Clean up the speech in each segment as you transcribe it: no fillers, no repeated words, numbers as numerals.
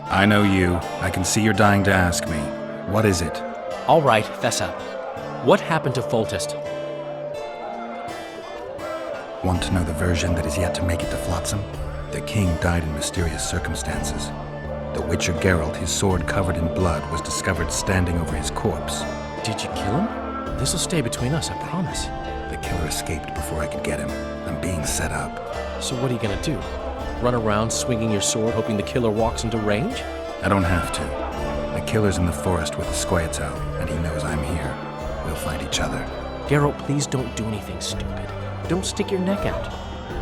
I know you. I can see you're dying to ask me. What is it? All right, fess up. What happened to Foltest? Want to know the version that is yet to make it to Flotsam? The king died in mysterious circumstances. The Witcher Geralt, his sword covered in blood, was discovered standing over his corpse. Did you kill him? This'll stay between us, I promise. The killer escaped before I could get him. I'm being set up. So what are you gonna do? Run around swinging your sword hoping the killer walks into range? I don't have to. The killer's in the forest with the Squayatel, and he knows I'm here. We'll find each other. Geralt, please don't do anything stupid. Don't stick your neck out.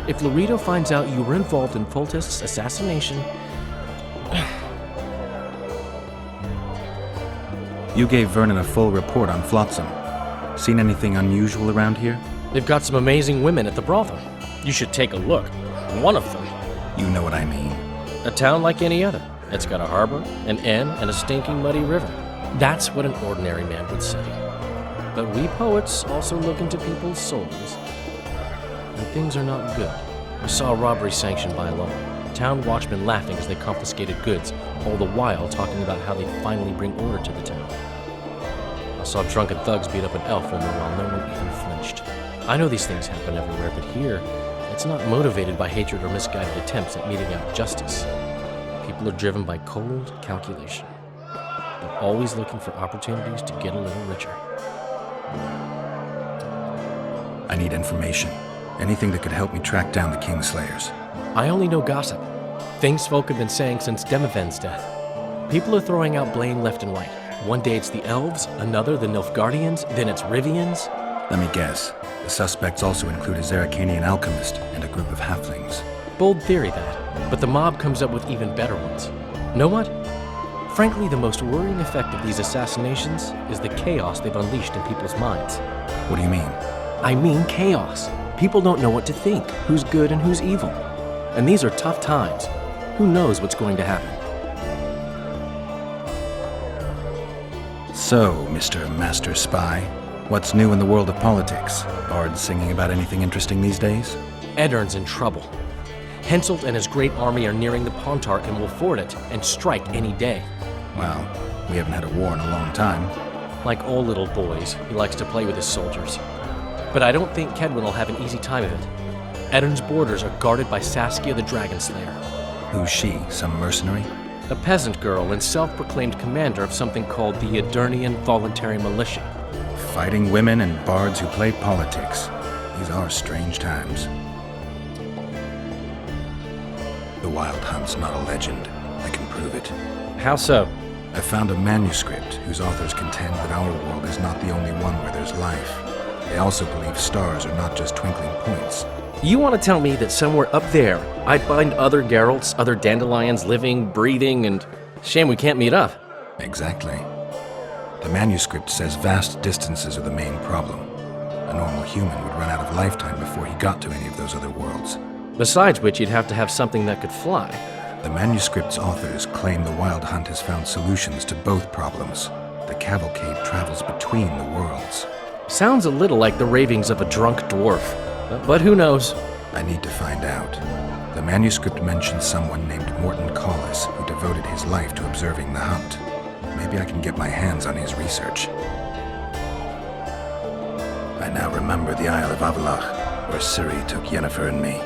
If Loredo finds out you were involved in Foltest's assassination... You gave Vernon a full report on Flotsam. Seen anything unusual around here? They've got some amazing women at the brothel. You should take a look. One of them. You know what I mean. A town like any other. It's got a harbor, an inn, and a stinking muddy river. That's what an ordinary man would say. But we poets also look into people's souls. And things are not good. We saw a robbery sanctioned by law. Town watchmen laughing as they confiscated goods, all the while talking about how they'd finally bring order to the town. I saw drunken thugs beat up an elf woman while no one even flinched. I know these things happen everywhere, but here, it's not motivated by hatred or misguided attempts at meting out justice. People are driven by cold calculation. They're always looking for opportunities to get a little richer. I need information. Anything that could help me track down the Kingslayers. I only know gossip. Things folk have been saying since Demiven's death. People are throwing out blame left and right. One day it's the elves, another the Nilfgaardians, then it's Rivians. Let me guess. The suspects also include a Zerrikanian alchemist and a group of halflings. Bold theory, that. But the mob comes up with even better ones. Know what? Frankly, the most worrying effect of these assassinations is the chaos they've unleashed in people's minds. What do you mean? I mean chaos. People don't know what to think, who's good and who's evil. And these are tough times. Who knows what's going to happen? So, Mr. Master Spy, what's new in the world of politics? Bards singing about anything interesting these days? Eddern's in trouble. Henselt and his great army are nearing the Pontar and will ford it and strike any day. Well, we haven't had a war in a long time. Like all little boys, he likes to play with his soldiers. But I don't think Kedwin will have an easy time of it. Eddern's borders are guarded by Saskia the Dragon Slayer. Who's she? Some mercenary? A peasant girl and self-proclaimed commander of something called the Edirnian Voluntary Militia. Fighting women and bards who play politics. These are strange times. The Wild Hunt's not a legend. I can prove it. How so? I found a manuscript whose authors contend that our world is not the only one where there's life. They also believe stars are not just twinkling points. You want to tell me that somewhere up there, I'd find other Geralts, other dandelions living, breathing, and... Shame we can't meet up. Exactly. The manuscript says vast distances are the main problem. A normal human would run out of lifetime before he got to any of those other worlds. Besides which, you'd have to have something that could fly. The manuscript's authors claim the Wild Hunt has found solutions to both problems. The cavalcade travels between the worlds. Sounds a little like the ravings of a drunk dwarf. But who knows? I need to find out. The manuscript mentions someone named Morton Collis who devoted his life to observing the hunt. Maybe I can get my hands on his research. I now remember the Isle of Avalach, where Ciri took Yennefer and me.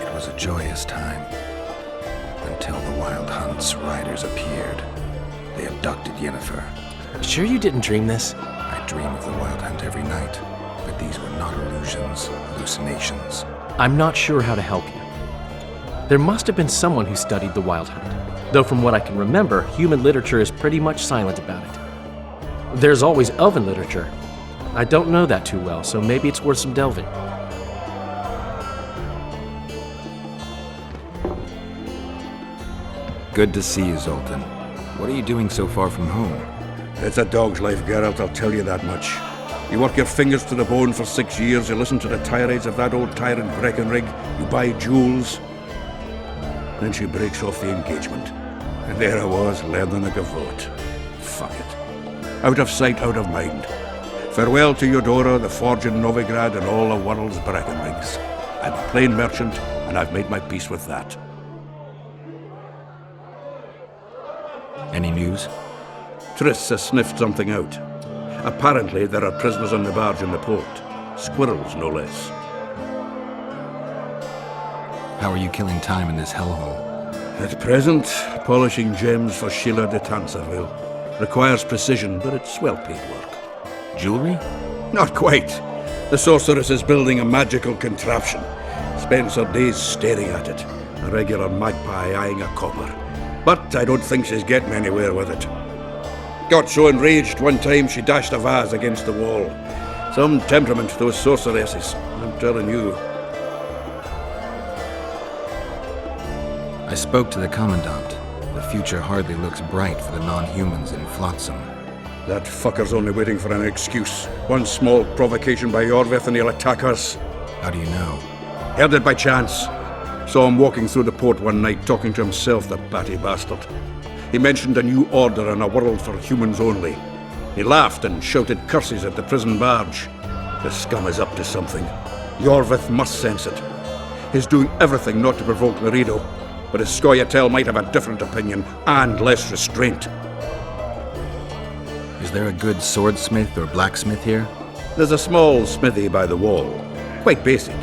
It was a joyous time. Until the Wild Hunt's riders appeared. They abducted Yennefer. Sure you didn't dream this? I dream of the Wild Hunt every night, but these were not illusions, hallucinations. I'm not sure how to help you. There must have been someone who studied the Wild Hunt, though from what I can remember, human literature is pretty much silent about it. There's always elven literature. I don't know that too well, so maybe it's worth some delving. Good to see you, Zoltan. What are you doing so far from home? It's a dog's life, Geralt, I'll tell you that much. You work your fingers to the bone for 6 years, you listen to the tirades of that old tyrant Breckenrig, you buy jewels. Then she breaks off the engagement. And there I was, learning a gavotte. Fuck it. Out of sight, out of mind. Farewell to Eudora, the forge in Novigrad, and all the world's Breckenrigs. I'm a plain merchant, and I've made my peace with that. Any news? Triss has sniffed something out. Apparently, there are prisoners on the barge in the port. Squirrels, no less. How are you killing time in this hellhole? At present, polishing gems for Sheila de Tanserville. Requires precision, but it's well-paid work. Jewelry? Not quite. The sorceress is building a magical contraption. Spends her days staring at it. A regular magpie eyeing a copper. But I don't think she's getting anywhere with it. Got so enraged one time she dashed a vase against the wall. Some temperament, those sorceresses. I'm telling you. I spoke to the Commandant. The future hardly looks bright for the non-humans in Flotsam. That fucker's only waiting for an excuse. One small provocation by Yorvith and he'll attack us. How do you know? Heard it by chance. Saw him walking through the port one night, talking to himself, the batty bastard. He mentioned a new order and a world for humans only. He laughed and shouted curses at the prison barge. The scum is up to something. Yorvith must sense it. He's doing everything not to provoke Laredo, but his Scoia'tael might have a different opinion and less restraint. Is there a good swordsmith or blacksmith here? There's a small smithy by the wall. Quite basic.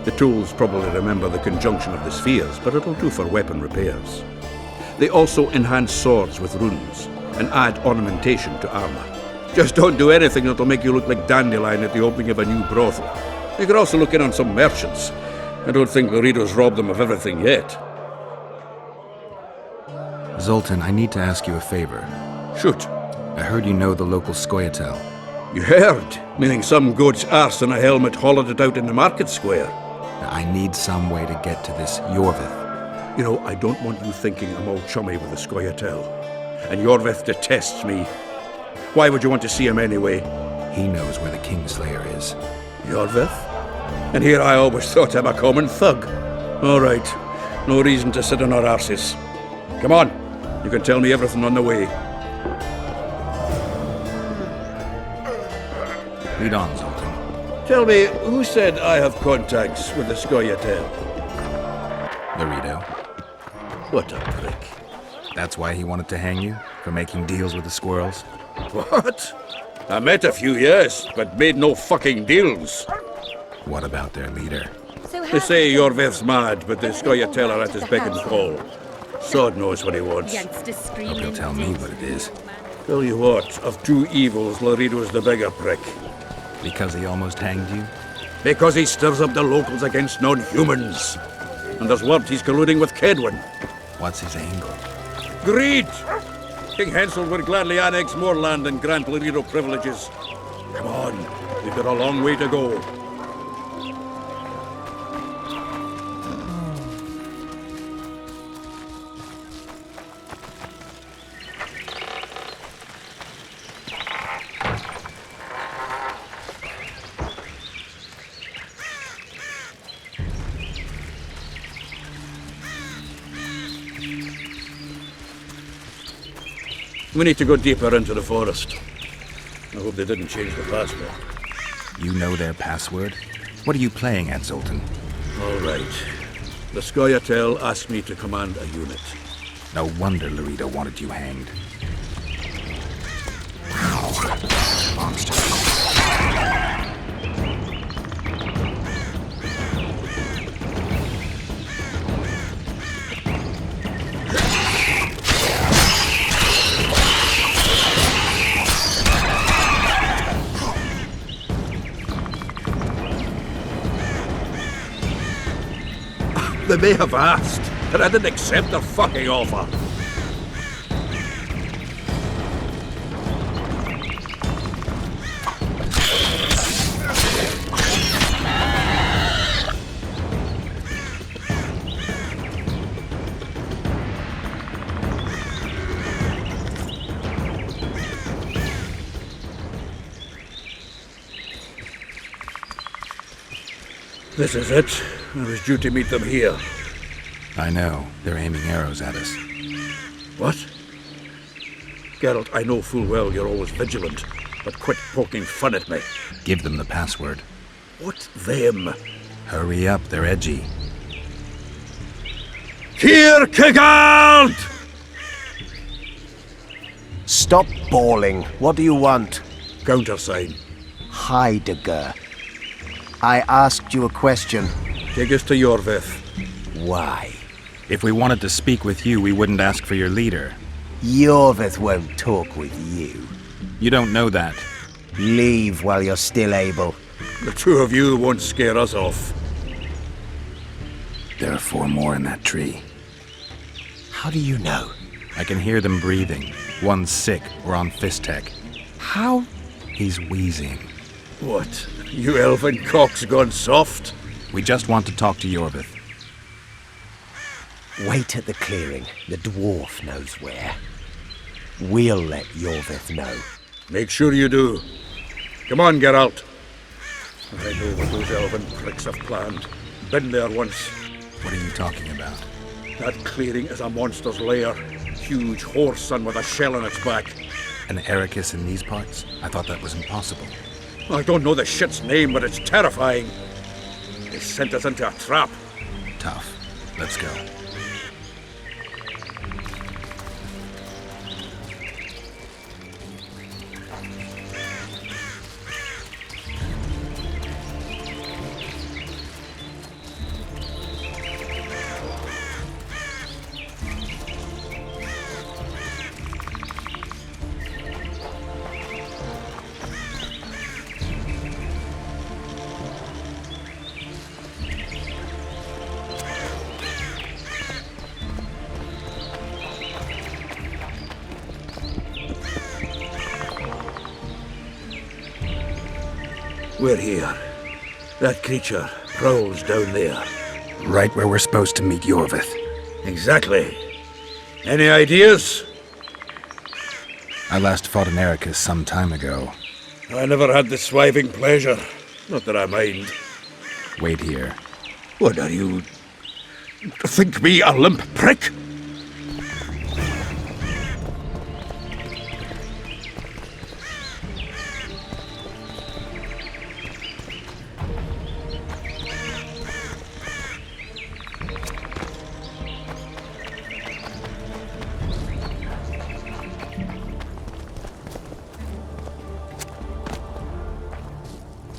The tools probably remember the conjunction of the spheres, but it'll do for weapon repairs. They also enhance swords with runes and add ornamentation to armor. Just don't do anything that'll make you look like Dandelion at the opening of a new brothel. You could also look in on some merchants. I don't think Laredo's robbed them of everything yet. Zoltan, I need to ask you a favor. Shoot. I heard you know the local Scoia'tael. You heard? Meaning some goat's arse in a helmet hollowed it out in the market square. I need some way to get to this Yorvith. You know, I don't want you thinking I'm all chummy with the Scoia'tael. And Yorvith detests me. Why would you want to see him anyway? He knows where the Kingslayer is. Yorvith? And here I always thought him a common thug. All right. No reason to sit on our arses. Come on. You can tell me everything on the way. Lead on, Zoltan. Tell me, who said I have contacts with the Scoia'tael? Laredo. What a prick. That's why he wanted to hang you? For making deals with the squirrels? What? I met a few, yes, but made no fucking deals. What about their leader? They say Yorvith's mad, but the Scoia'tael are at his beck and call. Sod knows what he wants. Hope he'll tell me what it is. Tell you what, of two evils, Laredo's the bigger prick. Because he almost hanged you? Because he stirs up the locals against non-humans. And there's word he's colluding with Kaedwen. What's his angle? Greed! King Hensel would gladly annex more land and grant Laredo privileges. Come on, we've got a long way to go. We need to go deeper into the forest. I hope they didn't change the password. You know their password? What are you playing at, Zoltan? All right. The Scoia'tael asked me to command a unit. No wonder Laredo wanted you hanged. Monster. They may have asked, and I didn't accept their fucking offer. This is it. I was due to meet them here. I know. They're aiming arrows at us. What? Geralt, I know full well you're always vigilant, but quit poking fun at me. Give them the password. What them? Hurry up, they're edgy. Here, Kigard! Stop bawling. What do you want? Countersign. Heidegger. I asked you a question. Take us to Yorvith. Why? If we wanted to speak with you, we wouldn't ask for your leader. Yorvith won't talk with you. You don't know that. Leave while you're still able. The two of you won't scare us off. There are 4 more in that tree. How do you know? I can hear them breathing. One's sick or on Fistek. How? He's wheezing. What? You elfin cock's gone soft? We just want to talk to Yorvith. Wait at the clearing. The dwarf knows where. We'll let Yorvith know. Make sure you do. Come on, Geralt. I know what those elven pricks have planned. Been there once. What are you talking about? That clearing is a monster's lair. Huge horse son with a shell in its back. An Ericus in these parts? I thought that was impossible. I don't know the shit's name, but it's terrifying. They sent us into a trap. Tough. Let's go. We're here. That creature prowls down there. Right where we're supposed to meet Yorvith. Exactly. Any ideas? I last fought an Ericus some time ago. I never had the swiving pleasure. Not that I mind. Wait here. What are you... think me a limp prick?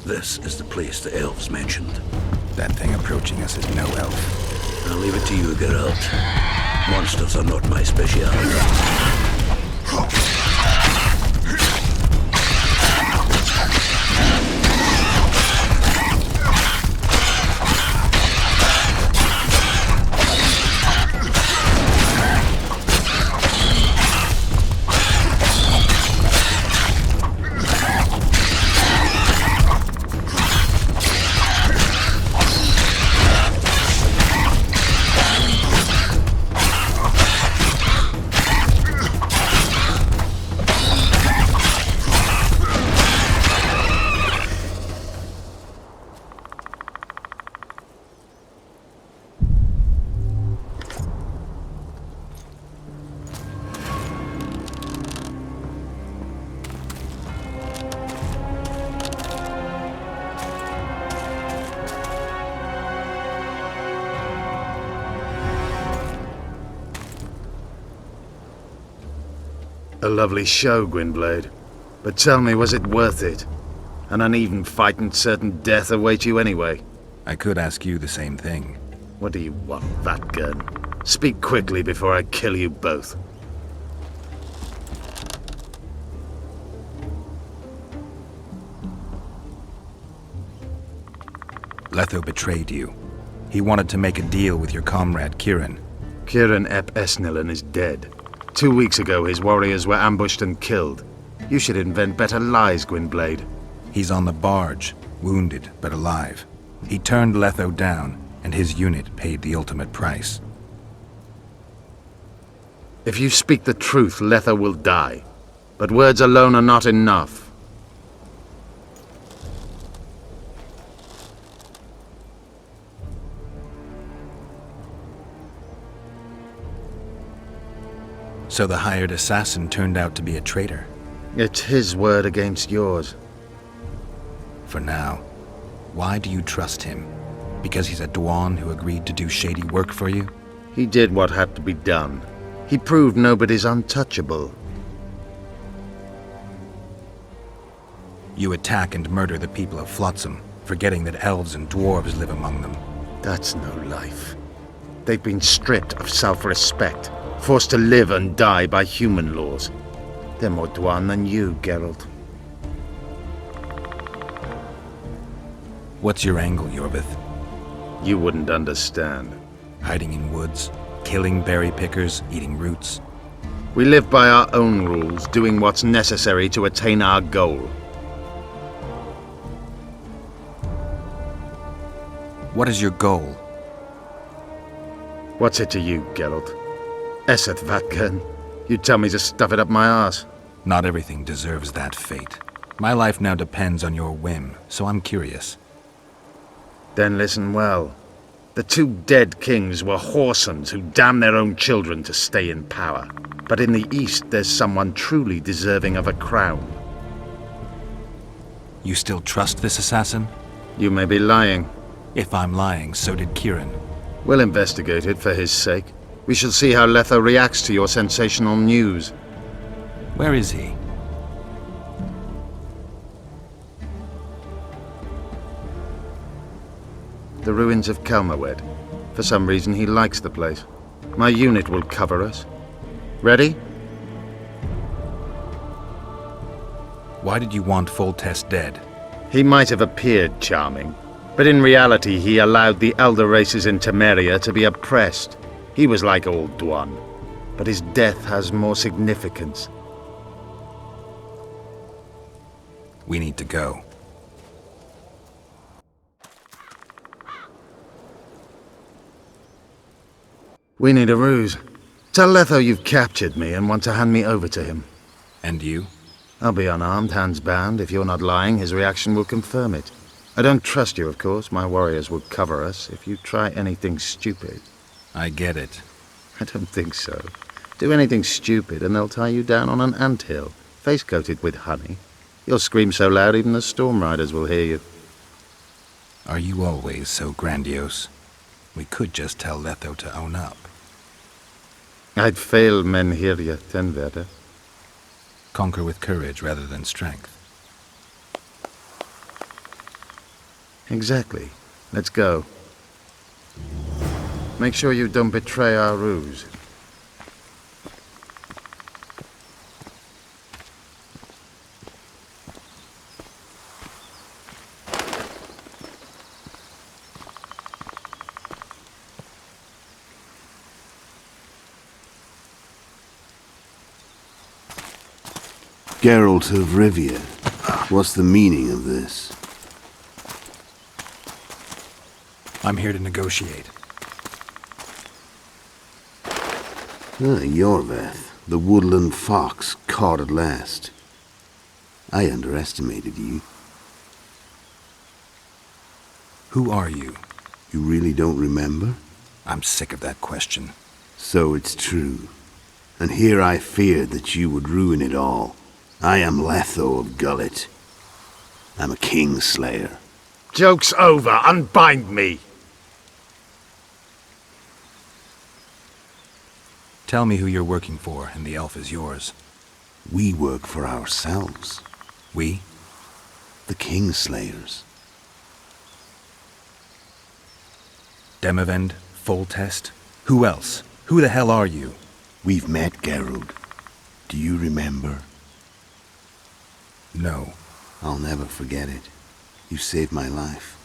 This is the place the elves mentioned. That thing approaching us is no elf. I'll leave it to you, Geralt. Monsters are not my speciality. A lovely show, Gwynblade. But tell me, was it worth it? An uneven fight and certain death await you anyway. I could ask you the same thing. What do you want, Vatgun? Speak quickly before I kill you both. Letho betrayed you. He wanted to make a deal with your comrade, Kieran. Kieran Ep Esnilin is dead. 2 weeks ago, his warriors were ambushed and killed. You should invent better lies, Gwynblade. He's on the barge, wounded but alive. He turned Letho down, and his unit paid the ultimate price. If you speak the truth, Letho will die. But words alone are not enough. So the hired assassin turned out to be a traitor. It's his word against yours. For now. Why do you trust him? Because he's a Dwan who agreed to do shady work for you? He did what had to be done. He proved nobody's untouchable. You attack and murder the people of Flotsam, forgetting that elves and dwarves live among them. That's no life. They've been stripped of self-respect, forced to live and die by human laws. They're more Dwan than you, Geralt. What's your angle, Yorvith? You wouldn't understand. Hiding in woods, killing berry pickers, eating roots. We live by our own rules, doing what's necessary to attain our goal. What is your goal? What's it to you, Geralt? Eseth Vatken. You tell me to stuff it up my arse. Not everything deserves that fate. My life now depends on your whim, so I'm curious. Then listen well. The two dead kings were whoresons who damned their own children to stay in power. But in the East, there's someone truly deserving of a crown. You still trust this assassin? You may be lying. If I'm lying, so did Kieran. We'll investigate it for his sake. We shall see how Letho reacts to your sensational news. Where is he? The ruins of Kelmawed. For some reason, he likes the place. My unit will cover us. Ready? Why did you want Foltest dead? He might have appeared charming, but in reality he allowed the elder races in Temeria to be oppressed. He was like old Dwan, but his death has more significance. We need to go. We need a ruse. Tell Letho you've captured me and want to hand me over to him. And you? I'll be unarmed, hands bound. If you're not lying, his reaction will confirm it. I don't trust you, of course. My warriors will cover us if you try anything stupid. I get it. I don't think so. Do anything stupid and they'll tie you down on an anthill, face-coated with honey. You'll scream so loud even the storm riders will hear you. Are you always so grandiose? We could just tell Letho to own up. I'd fail Menhirya Tenverde. Conquer with courage rather than strength. Exactly. Let's go. Make sure you don't betray our ruse. Geralt of Rivia, what's the meaning of this? I'm here to negotiate. Yorveth, the woodland fox caught at last. I underestimated you. Who are you? You really don't remember? I'm sick of that question. So it's true. And here I feared that you would ruin it all. I am Letho of Gullet. I'm a Kingslayer. Joke's over. Unbind me. Tell me who you're working for, and the elf is yours. We work for ourselves. We? The Kingslayers. Demavend? Foltest? Who else? Who the hell are you? We've met, Geralt. Do you remember? No. I'll never forget it. You saved my life.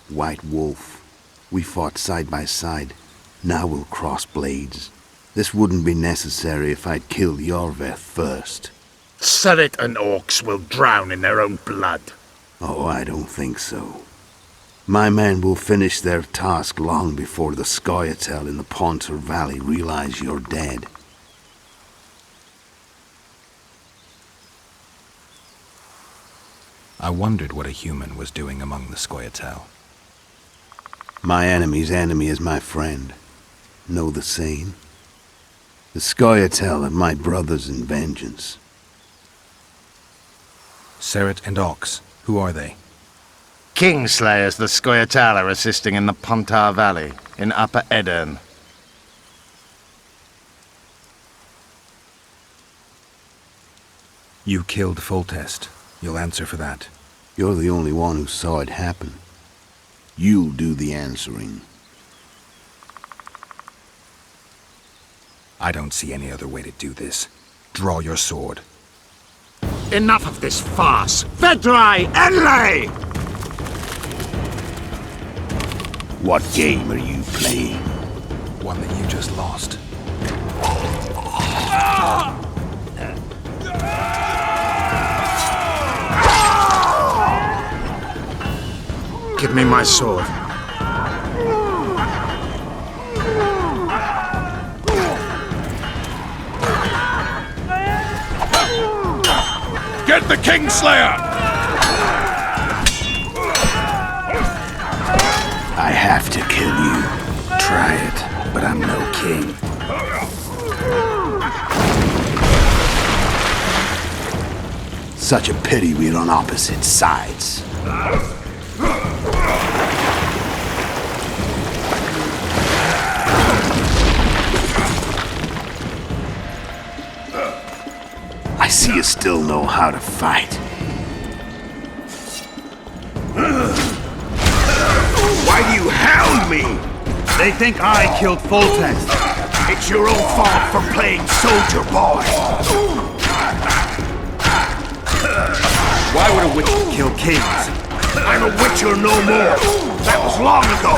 White Wolf. We fought side by side. Now we'll cross blades. This wouldn't be necessary if I'd killed Yorveth first. Surret and orcs will drown in their own blood. Oh, I don't think so. My men will finish their task long before the Scoia'tael in the Pontar Valley realize you're dead. I wondered what a human was doing among the Scoia'tael. My enemy's enemy is my friend. Know the saying? The Scoia'tael are my brothers in vengeance. Surret and Ox, who are they? Kingslayers the Scoia'tael are assisting in the Pontar Valley, in Upper Edirn. You killed Foltest. You'll answer for that. You're the only one who saw it happen. You'll do the answering. I don't see any other way to do this. Draw your sword. Enough of this farce! Vedrai Enlay! What game are you playing? One that you just lost. Give me my sword. Get the Kingslayer! I have to kill you. Try it, but I'm no king. Such a pity we're on opposite sides. I see you still know how to fight. Why do you hound me? They think I killed Foltest. It's your own fault for playing soldier boy. Why would a witcher kill kings? I'm a witcher no more. That was long ago.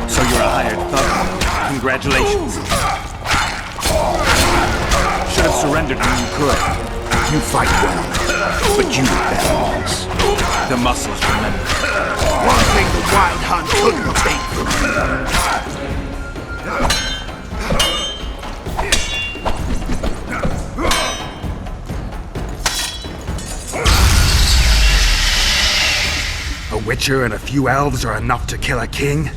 So you're a hired thug. Congratulations. Should have surrendered when you could. You fight well, but you balance. The muscles remember. One thing the Wild Hunt couldn't take from me. A witcher and a few elves are enough to kill a king?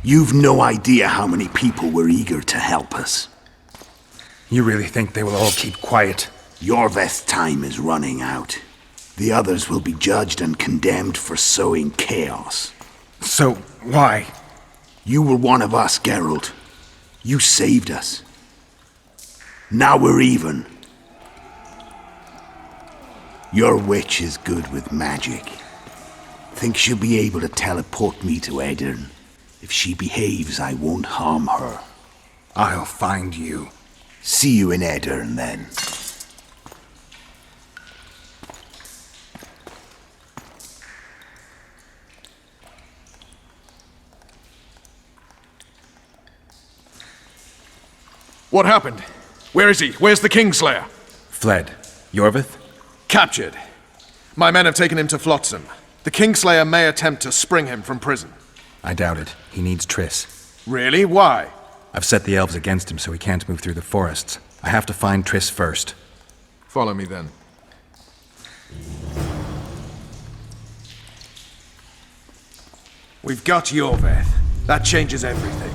You've no idea how many people were eager to help us. You really think they will all keep quiet? Yorveth's time is running out. The others will be judged and condemned for sowing chaos. So, why? You were one of us, Geralt. You saved us. Now we're even. Your witch is good with magic. Think she'll be able to teleport me to Aedirn. If she behaves, I won't harm her. I'll find you. See you in Aedirn, then. What happened? Where is he? Where's the Kingslayer? Fled. Yorveth? Captured. My men have taken him to Flotsam. The Kingslayer may attempt to spring him from prison. I doubt it. He needs Triss. Really? Why? I've set the elves against him so he can't move through the forests. I have to find Triss first. Follow me then. We've got Yorveth. That changes everything.